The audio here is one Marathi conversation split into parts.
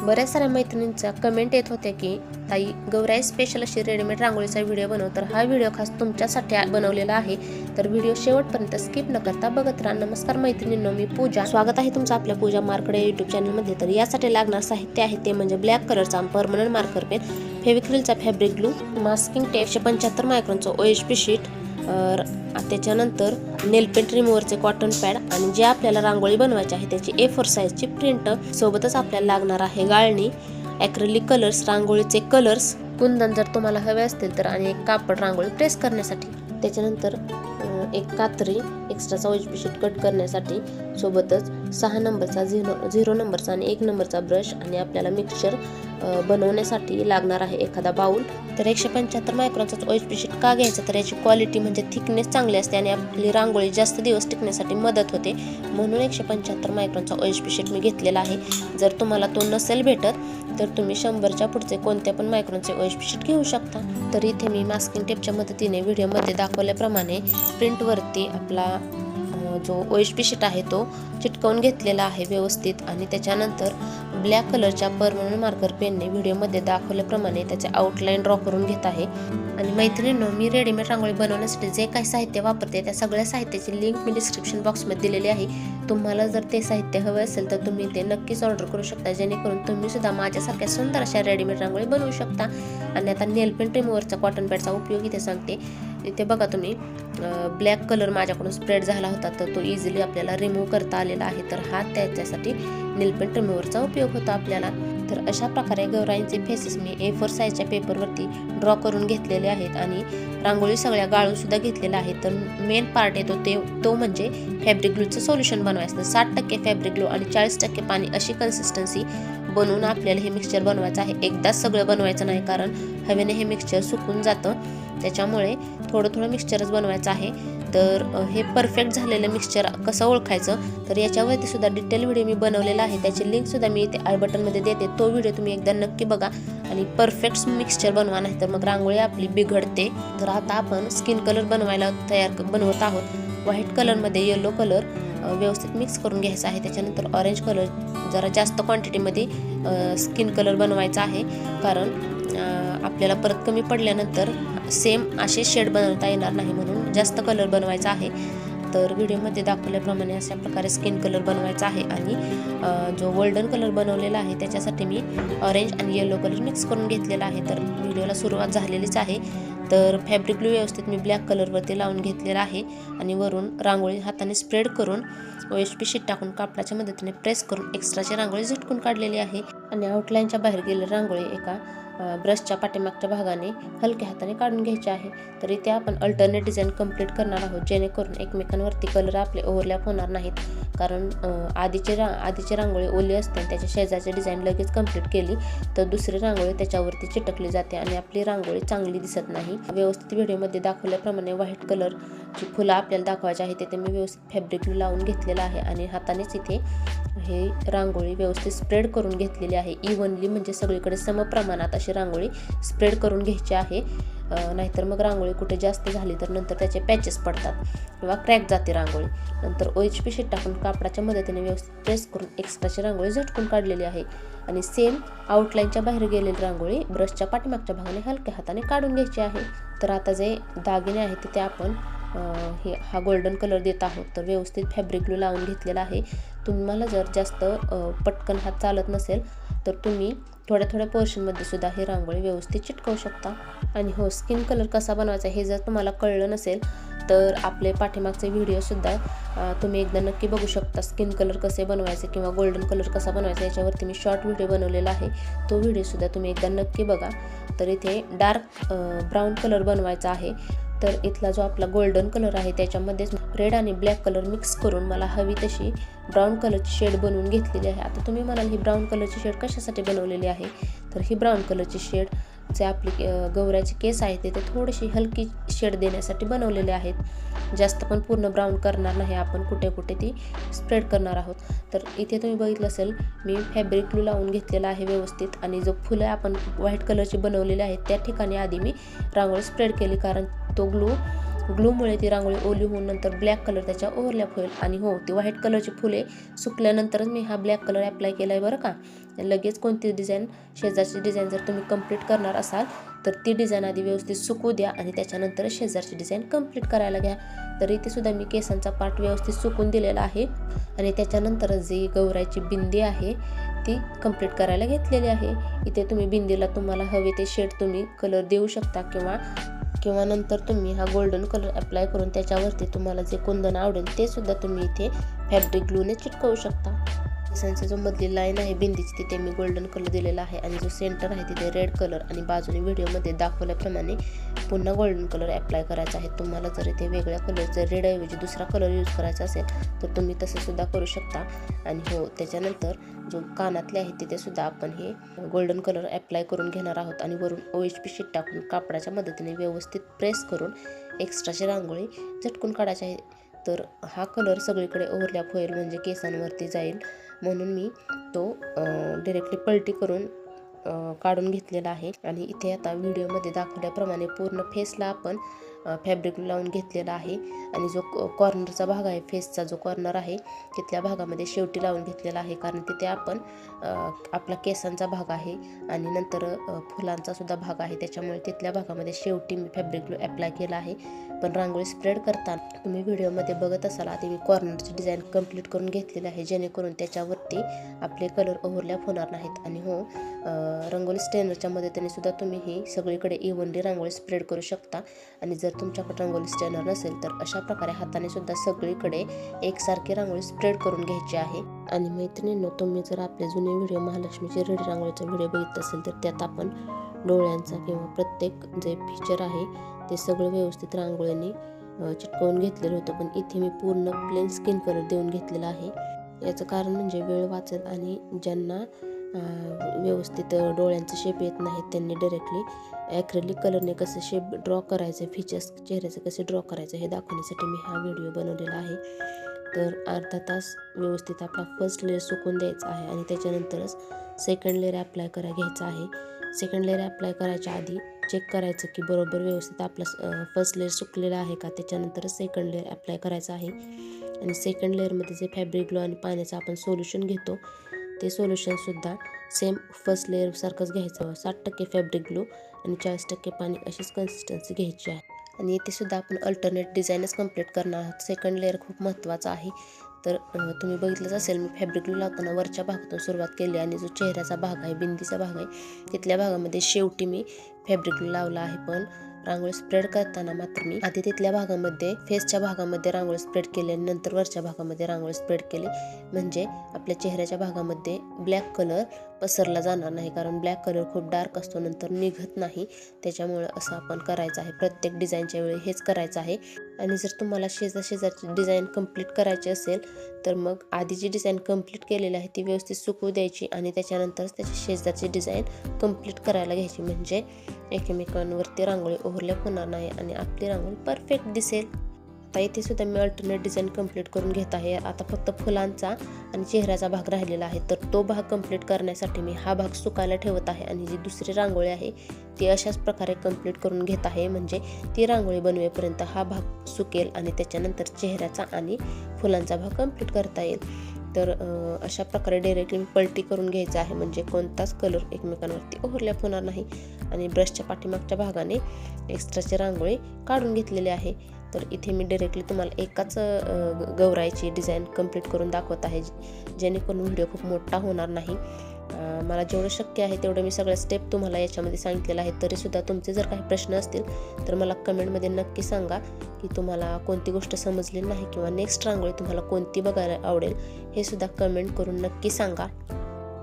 बऱ्याच साऱ्या मैत्रिणींचा कमेंट येत होत्या की ताई गौराई स्पेशल अशी रेडीमेड रांगोळीचा व्हिडिओ बनव, तर हा व्हिडिओ खास तुमच्यासाठी बनवलेला आहे, तर व्हिडिओ शेवटपर्यंत स्किप न करता बघत राहा. नमस्कार मैत्रिणींनो, मी पूजा, स्वागत आहे तुमचं आपल्या पूजा मार्कडे यूट्यूब चॅनलमध्ये. तर यासाठी लागणार साहित्य आहे ते म्हणजे ब्लॅक कलरचा परमनंट मार्कर पेन, फेविक्रिलचा फॅब्रिक ग्लू, मास्किंग टेप 175 मायक्रॉनचं OHP शीट, त्याच्यानंतर नेल पेंट रिमूव्हरचे कॉटन पॅड आणि जे आपल्याला रांगोळी बनवायची आहे त्याची A4 साईजची प्रिंट. सोबतच आपल्याला लागणार आहे गाळणी, ॲक्रिलिक कलर्स, रांगोळीचे कलर्स, कुंदन जर तुम्हाला हवे असतील तर, आणि एक कापड रांगोळी प्रेस करण्यासाठी. त्याच्यानंतर एक कात्री, एक्स्ट्राचा OHP शीट कट करण्यासाठी. सोबतच 6 नंबरचा 0 नंबरचा आणि 1 नंबरचा ब्रश. आणि आपल्याला मिक्सचर बनवण्यासाठी लागणार आहे एखादा बाउल. तर 175 मायक्रॉनचा OHP शीट का घ्यायचं, तर याची क्वालिटी म्हणजे थिकनेस चांगली असते आणि आपली रांगोळी जास्त दिवस टिकण्यासाठी मदत होते, म्हणून 175 मायक्रॉनचा OHP शीट मी घेतलेला आहे. जर तुम्हाला तो नसेल भेटत तर तुम्ही 100च्या पुढचे कोणत्या पण मायक्रॉनचे OHP शीट घेऊ शकता. तर इथे मी मास्किंग टेपच्या मदतीने व्हिडिओमध्ये दाखवल्याप्रमाणे प्रिंटवरती आपला जो OHP शीट आहे तो चिटकवून घेतलेला आहे व्यवस्थित. आणि त्याच्यानंतर ब्लॅक कलरच्या परमनंट मार्कर पेनने व्हिडिओमध्ये दाखवल्याप्रमाणे त्याचे आउटलाईन ड्रॉ करून घेत आहे. आणि मैत्रिणींनो, मी रेडीमेड रांगोळी बनवण्यासाठी जे काही साहित्य वापरते त्या सगळ्या साहित्याची लिंक मी डिस्क्रिप्शन बॉक्समध्ये दिलेली आहे. तुम्हाला जर ते साहित्य हवे असेल तर तुम्ही ते नक्कीच ऑर्डर करू शकता, जेणेकरून तुम्ही सुद्धा माझ्यासारख्या सुंदर अशा रेडीमेड रांगोळी बनवू शकता. आणि आता नेल पेंट रिमूव्हरचा कॉटन पॅडचा उपयोग इथे सांगते. इथे बघा तुम्ही, ब्लॅक कलर माझ्याकडून स्प्रेड झाला होता तर तो इझिली आपल्याला रिमूव्ह करता आलेला आहे, तर हा त्याच्यासाठी नेल पेंट रिमूव्हरचा उपयोग होता आपल्याला. तर अशा प्रकारे गौराईंचे फेसेस मी A4 साईजच्या पेपरवरती ड्रॉ करून घेतलेले आहेत आणि रांगोळी सगळ्या गाळून सुद्धा घेतलेला आहे. तर मेन पार्ट येतो तो म्हणजे फॅब्रिक ग्लूचं सोल्युशन बनवायचं. 60% फॅब्रिक ग्लू आणि 40% पाणी अशी कन्सिस्टन्सी बनवून आपल्याला हे मिक्सचर बनवायचं आहे. एकदाच सगळं बनवायचं नाही, कारण हवेने हे मिक्सचर सुकून जातं, त्याच्यामुळे थोडं थोडं मिक्सचरच बनवायचं आहे. तर हे परफेक्ट झालेलं मिक्सचर कसं ओळखायचं, तर याच्यावरती सुद्धा डिटेल व्हिडिओ मी बनवलेला आहे, त्याची लिंक सुद्धा मी इथे आय बटनमध्ये देते. तो व्हिडिओ तुम्ही एकदा नक्की बघा आणि परफेक्ट मिक्सचर बनवा, नाही तर मग रांगोळी आपली बिघडते. तर आता आपण स्किन कलर बनवत आहोत. व्हाईट कलरमध्ये येलो कलर व्यवस्थित मिक्स करून घ्यायचा आहे. त्याच्यानंतर ऑरेंज कलर जरा जास्त क्वांटिटीमध्ये स्किन कलर बनवायचा आहे, कारण आपल्याला परत कमी पडल्यानंतर सेम असे शेड बनवता येणार नाही, म्हणून जास्त कलर बनवायचा आहे. तर व्हिडिओमध्ये दाखवल्याप्रमाणे अशा प्रकारे स्किन कलर बनवायचा आहे. आणि जो गोल्डन कलर बनवलेला आहे त्याच्यासाठी मी ऑरेंज आणि येलो कलर मिक्स करून घेतलेला आहे. तर व्हिडिओला सुरुवात झालेलीच आहे. तर फॅब्रिक ग्लू व्यवस्थित मी ब्लॅक कलरवरती लावून घेतलेला आहे आणि वरून रांगोळी हाताने स्प्रेड करून OHP शीट टाकून कापडाच्या मदतीने प्रेस करून एक्स्ट्राची रांगोळी झटकून काढलेली आहे. आणि आउटलाईनच्या बाहेर गेलेली रांगोळी एका ब्रशच्या पाठीमागच्या भागाने हलक्या हाताने काढून घ्यायचे आहे. तर इथे आपण अल्टरनेट डिझाईन कंप्लीट करणार आहोत, जेणेकरून एकमेकांवरती कलर आपले ओव्हरलॅप होणार नाहीत, कारण आधीची रांगोळी ओली असते आणि त्याच्या शेजारची डिझाईन लगेच कंप्लीट केली तर दुसरी रांगोळी त्याच्यावरती चिटकली जाते आणि आपली रांगोळी चांगली दिसत नाही. व्यवस्थित व्हिडिओमध्ये दाखवल्याप्रमाणे व्हाईट कलरची फुलं आपल्याला दाखवायची आहे, तिथे मी व्यवस्थित फॅब्रिक लावून घेतलेलं आहे आणि हातानेच इथे हे रांगोळी व्यवस्थित स्प्रेड करून घेतलेली आहे. इव्हनली म्हणजे सगळीकडे समप्रमाणात अशी रांगोळी स्प्रेड करून घ्यायची आहे, नाहीतर मग रांगोळी कुठे जास्त झाली तर नंतर त्याचे पॅचेस पडतात किंवा क्रॅक जाते रांगोळी. नंतर OHP शीट टाकून कापडाच्या मदतीने व्यवस्थित प्रेस करून एक्स्ट्राची रांगोळी झटकून काढलेली आहे. आणि सेम आउटलाईनच्या बाहेर गेलेली रांगोळी ब्रशच्या पाठीमागच्या भागाने हलक्या हाताने काढून घ्यायची आहे. तर आता जे दागिने आहेत तिथे आपण हा गोल्डन कलर देत आहोत. तर व्यवस्थित फॅब्रिक ग्लू लावून घेतलेला आहे. तुम्हाला जर जास्त पटकन हात चालत नसेल तर तुम्ही थोड्या थोड्या पोर्शनमध्ये सुद्धा ही रांगोळी व्यवस्थित चिटकवू शकता. आणि हो, स्किन कलर कसा बनवायचा हे जर तुम्हाला कळलं नसेल तर आपले पाठीमागचे व्हिडिओसुद्धा तुम्ही एकदा नक्की बघू शकता. स्किन कलर कसे बनवायचे किंवा गोल्डन कलर कसा बनवायचा याच्यावरती मी शॉर्ट व्हिडिओ बनवलेला आहे, तो व्हिडिओसुद्धा तुम्ही एकदा नक्की बघा. तर इथे डार्क ब्राऊन कलर बनवायचा आहे. तर इथला जो आपला गोल्डन कलर आहे त्याच्यामध्येच रेड आणि ब्लॅक कलर मिक्स करून मला हवी तशी ब्राऊन कलरची शेड बनवून घेतलेली आहे. आता तुम्ही म्हणाल ही ब्राऊन कलरची शेड कशासाठी बनवलेली आहे, तर ही ब्राऊन कलरची शेड जे आपली गौराचे केस आहेत ते थोडीशी हलकी शेड देण्यासाठी बनवलेले आहेत. जास्त पण पूर्ण ब्राऊन करणार नाही आपण, कुठे कुठे ती स्प्रेड करणार आहोत. तर इथे तुम्ही बघितलं असेल मी फॅब्रिक ग्लू लावून घेतलेला आहे व्यवस्थित. आणि जो फुलं आपण व्हाईट कलरची बनवलेली आहेत त्या ठिकाणी आधी मी रांगोळी स्प्रेड केली, कारण तो ग्लू ग्लूमुळे ती रांगोळी ओली होऊन नंतर ब्लॅक कलर त्याच्या ओव्हरलॅप होईल. आणि हो, ती व्हाईट कलरची फुले सुकल्यानंतरच मी हा ब्लॅक कलर अप्लाय केला आहे बरं का. लगेच कोणती डिझाईन, शेजारची डिझाईन जर तुम्ही कंप्लीट करणार असाल तर ती डिझाईन आधी व्यवस्थित सुकू द्या आणि त्याच्यानंतर शेजारची डिझाईन कंप्लीट करायला घ्या. तर इथे सुद्धा मी केसांचा पार्ट व्यवस्थित सुकून दिलेला आहे आणि त्याच्यानंतर जी गौराईची बिंदी आहे ती कंप्लीट करायला घेतलेली आहे. इथे तुम्ही बिंदीला तुम्हाला हवे ते शेड तुम्ही कलर देऊ शकता किंवा नंतर तुम्ही हा गोल्डन कलर अप्लाय करून त्याच्यावरती तुम्हाला जे कुंदन आवडेल ते सुद्धा तुम्ही इथे फॅब्रिक ग्लूने चिटकवू शकता. केसांचा जो मधली लाईन आहे बिंदीची तिथे मी गोल्डन कलर दिलेला आहे आणि जो सेंटर आहे तिथे रेड कलर आणि बाजूने व्हिडिओमध्ये दाखवल्याप्रमाणे पुन्हा गोल्डन कलर अप्लाय करायचा आहे. तुम्हाला जर इथे वेगळ्या कलरचा रेडऐवजी दुसरा कलर यूज करायचा असेल तर तुम्ही तसं सुद्धा करू शकता. आणि हो, त्याच्यानंतर जो कानातले आहे तिथे सुद्धा आपण हे गोल्डन कलर अप्लाय करून घेणार आहोत आणि वरून OHP शीट टाकून कापडाच्या मदतीने व्यवस्थित प्रेस करून एक्स्ट्राची रांगोळी झटकून काढायची आहे. तर हा कलर सगळीकडे ओव्हरलॅप होईल म्हणजे केसांवरती जाईल, म्हणून मी तो डायरेक्टली पलटी करून काढून घेतलेला आहे. आणि इथे आता व्हिडिओमध्ये दाखवल्याप्रमाणे पूर्ण फेसला आपण फॅब्रिक लावून घेतलेला आहे आणि जो कॉर्नरचा भाग आहे, फेसचा जो कॉर्नर आहे तिथल्या भागामध्ये शेवटी लावून घेतलेला आहे, कारण तिथे आपण आपला केसांचा भाग आहे आणि नंतर फुलांचा सुद्धा भाग आहे, त्याच्यामुळे तिथल्या भागामध्ये शेवटी मी फॅब्रिक ग्लू अप्लाय केला आहे. पण रांगोळी स्प्रेड करताना तुम्ही व्हिडिओमध्ये बघत असाल आधी मी कॉर्नरची डिझाईन कंप्लीट करून घेतलेली आहे, जेणेकरून त्याच्यावरती आपले कलर ओव्हरलॅप होणार नाहीत. आणि हो, रंगोली स्टेनरच्या मदतीने सुद्धा तुम्ही ही सगळीकडे इव्हनली रांगोळी स्प्रेड करू शकता. आणि जर तुमच्याकडे रंगोली स्टेनर नसेल तर अशा प्रकारे हाताने सुद्धा सगळीकडे एकसारखी रांगोळी स्प्रेड करून घ्यायची आहे. आणि मैत्रिणींनो, तुम्ही जर आपले जुने व्हिडिओ महालक्ष्मीचे रेडी रांगोळीचा व्हिडिओ बघितला असेल तर त्यात आपण डोळ्यांचा किंवा प्रत्येक जे फीचर आहे ते सगळं व्यवस्थित रांगोळीने चिटकवून घेतलेलं होतं, पण इथे मी पूर्ण प्लेन स्किन कलर देऊन घेतलेला आहे. याचं कारण म्हणजे वेळ वाचेल आणि ज्यांना व्यवस्थित डोळ्यांचे शेप येत नाहीत त्यांनी डायरेक्टली ॲक्रेलिक कलरने कसं शेप ड्रॉ करायचं, फीचर्स चेहऱ्याचे कसे ड्रॉ करायचं हे दाखवण्यासाठी मी हा व्हिडिओ बनवलेला आहे. तर अर्धा तास व्यवस्थित आपला फर्स्ट लेअर सुकून द्यायचा आहे आणि त्याच्यानंतरच सेकंड लेअर अप्लाय घ्यायचा आहे. सेकंड लेअर अप्लाय करायच्या आधी चेक करायचं की बरोबर व्यवस्थित आपला फर्स्ट लेअर सुकलेला आहे का, त्याच्यानंतरच सेकंड लेअर अप्लाय करायचा आहे. आणि सेकंड लेअरमध्ये जे फॅब्रिक ग्लू आणि पाण्याचं आपण सोल्युशन घेतो ते सोल्युशनसुद्धा सेम फर्स्ट लेअरसारखंच घ्यायचं. 60% फॅब्रिक ग्लू आणि 40% पाणी अशीच कन्सिस्टन्सी घ्यायची आहे. आणि इथे सुद्धा आपण अल्टरनेट डिझाईनच कंप्लीट करणार आहोत. सेकंड लेअर खूप महत्त्वाचा आहे. तर तुम्ही बघितलंच असेल मी फॅब्रिक ग्लू लावताना वरच्या भागातून सुरुवात केली आणि जो चेहऱ्याचा भाग आहे, बिंदीचा भाग आहे, तिथल्या भागामध्ये शेवटी मी फॅब्रिक ग्लू लावला आहे. पण रांगोळी स्प्रेड करताना मात्र मी आधी तिथल्या भागामध्ये फेसच्या भागामध्ये रांगोळी स्प्रेड केली आणि नंतर वरच्या भागामध्ये रांगोळी स्प्रेड केली, म्हणजे आपल्या चेहऱ्याच्या भागामध्ये ब्लॅक कलर पसरला जाणार नाही, कारण ब्लॅक कलर खूप डार्क असतो, नंतर निघत नाही. त्याच्यामुळे असं आपण करायचं आहे, प्रत्येक डिझाईनच्या वेळी हेच करायचं आहे. आणि जर तुम्हाला शेजारची डिझाईन कंप्लीट करायची असेल तर मग आधी जी डिझाईन कंप्लीट केलेली आहे ती व्यवस्थित सुकवू द्यायची आणि त्याच्यानंतरच त्याची शेजारची डिझाईन कंप्लीट करायला घ्यायची, म्हणजे एकमेकांवरती रांगोळी ओव्हरलॅप होणार नाही आणि आपली रांगोळी परफेक्ट दिसेल. आता इथे सुद्धा मी अल्टरनेट डिझाईन कंप्लीट करून घेत आहे. आता फक्त फुलांचा आणि चेहऱ्याचा भाग राहिलेला आहे, तर तो भाग कंप्लीट करण्यासाठी मी हा भाग सुकायला ठेवत आहे आणि जी दुसरी रांगोळी आहे ती अशाच प्रकारे कंप्लीट करून घेत आहे, म्हणजे ती रांगोळी बनवेपर्यंत हा भाग सुकेल आणि त्याच्यानंतर चेहऱ्याचा आणि फुलांचा भाग कंप्लीट करता येईल. तर अशा प्रकारे डायरेक्टली पलटी करून घ्यायचा आहे, म्हणजे कोणताच कलर एकमेकांवरती ओव्हरलॅप होणार नाही. आणि ब्रशच्या पाठीमागच्या भागाने एक्स्ट्राची रांगोळी काढून घेतलेली आहे. तर इथे मी डायरेक्टली तुम्हाला एकाच गौराईची डिझाईन कंप्लीट करून दाखवत आहे, जेणेकरून व्हिडिओ खूप मोठा होणार नाही. मला जेवढं शक्य आहे तेवढं मी सगळ्या स्टेप तुम्हाला याच्यामध्ये सांगितलेलं आहे. तरीसुद्धा तुमचे जर काही प्रश्न असतील तर मला कमेंटमध्ये नक्की सांगा की तुम्हाला कोणती गोष्ट समजली नाही किंवा नेक्स्ट रांगोळी तुम्हाला कोणती बघायला आवडेल हे सुद्धा कमेंट करून नक्की सांगा.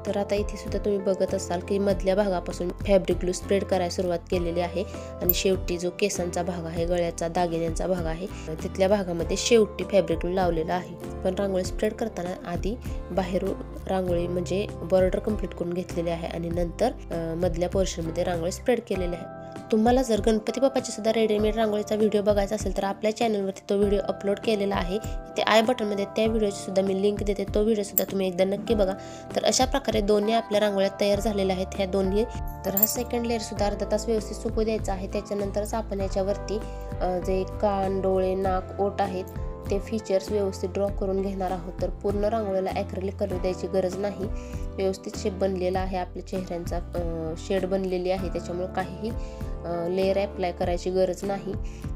तर आता इथे सुद्धा तुम्ही बघत असाल की मधल्या भागापासून फॅब्रिक ग्लू स्प्रेड करायला सुरुवात केलेली आहे आणि शेवटी जो केसांचा भाग आहे, गळ्याचा दागिन्यांचा भाग आहे, तिथल्या भागामध्ये शेवटी फॅब्रिक ग्लू लावलेला आहे. पण रांगोळी स्प्रेड करताना आधी बाहेरून रांगोळी म्हणजे बॉर्डर कंप्लीट करून घेतलेली आहे आणि नंतर मधल्या पोर्शनमध्ये रांगोळी स्प्रेड केलेली आहे. तुम्हाला जर गणपती बाप्पाची सुद्धा रेडीमेड रांगोळीचा व्हिडिओ बघायचा असेल तर आपल्या चॅनलवरती तो व्हिडिओ अपलोड केलेला आहे. ते आय बटनमध्ये त्या व्हिडिओची सुद्धा मी लिंक देते, तो व्हिडिओ सुद्धा तुम्ही एकदा नक्की बघा. तर अशा प्रकारे दोन्ही आपल्या रांगोळ्या तयार झालेल्या आहेत ह्या दोन्ही. तर हा सेकंड लेअर सुद्धा अर्धा तास व्यवस्थित सुकू द्यायचा आहे. त्याच्यानंतरच आपण याच्यावरती जे कान, डोळे, नाक, ओठ आहेत ते फीचर्स व्यवस्थित ड्रॉ करून घेणार आहोत. तर पूर्ण रांगोळीला ॲक्रेलिक कलर द्यायची गरज नाही. व्यवस्थित शेप बनलेला आहे, आपल्या चेहऱ्यांचा शेड बनलेली आहे, त्याच्यामुळे काहीही लेअर अप्लाय करायची गरज नाही.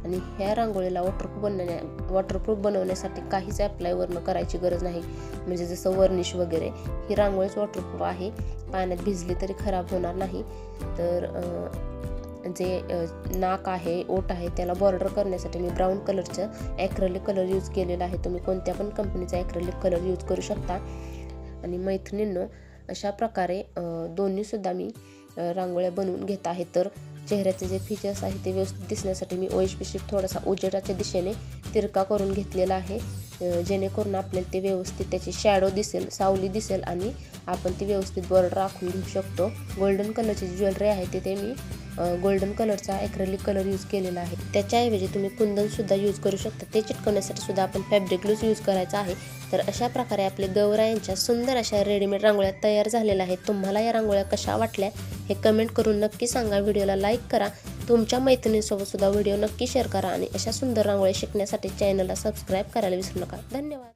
आणि ह्या रांगोळीला वॉटरप्रूफ बनवण्यासाठी काहीच अप्लाय वरनं करायची गरज नाही, म्हणजे जसं वर्निश वगैरे. ही रांगोळीच वॉटरप्रूफ आहे, पाण्यात भिजली तरी खराब होणार नाही. तर जे नाक आहे, ओठ आहे, त्याला बॉर्डर करण्यासाठी मी ब्राऊन कलरचं ॲक्रेलिक कलर यूज केलेला आहे. तुम्ही कोणत्या पण कंपनीचा ॲक्रेलिक कलर यूज करू शकता. आणि मैत्रिणींनो, अशा प्रकारे दोन्हीसुद्धा मी रांगोळ्या बनवून घेत आहे. तर चेहऱ्याचे जे फीचर्स आहे ते व्यवस्थित दिसण्यासाठी मी OHP शीट थोडासा उजेडाच्या दिशेने तिरका करून घेतलेला आहे, जेणेकरून आपल्याला ते व्यवस्थित त्याची शॅडो दिसेल, सावली दिसेल आणि आपण ती व्यवस्थित बॉर्डर राखून घेऊ शकतो. गोल्डन कलरची जी ज्वेलरी आहे तिथे मी गोल्डन कलरचा ॲक्रेलिक कलर यूज केलेला आहे. त्याच्याऐवजी तुम्ही कुंदनसुद्धा यूज करू शकता. ते चिटकवण्यासाठी सुद्धा आपण फॅब्रिक ग्लूज यूज करायचा आहे. तर अशा प्रकारे आपले गौरायांच्या सुंदर अशा रेडीमेड रांगोळ्या तयार झालेल्या आहेत. तुम्हाला या रांगोळ्या कशा वाटल्या हे कमेंट करून नक्की सांगा. व्हिडिओला लाईक करा, तुमच्या मैत्रिणींसोबत सुद्धा व्हिडिओ नक्की शेअर करा आणि अशा सुंदर रांगोळ्या शिकण्यासाठी चॅनलला सबस्क्राईब करायला विसरू नका. धन्यवाद.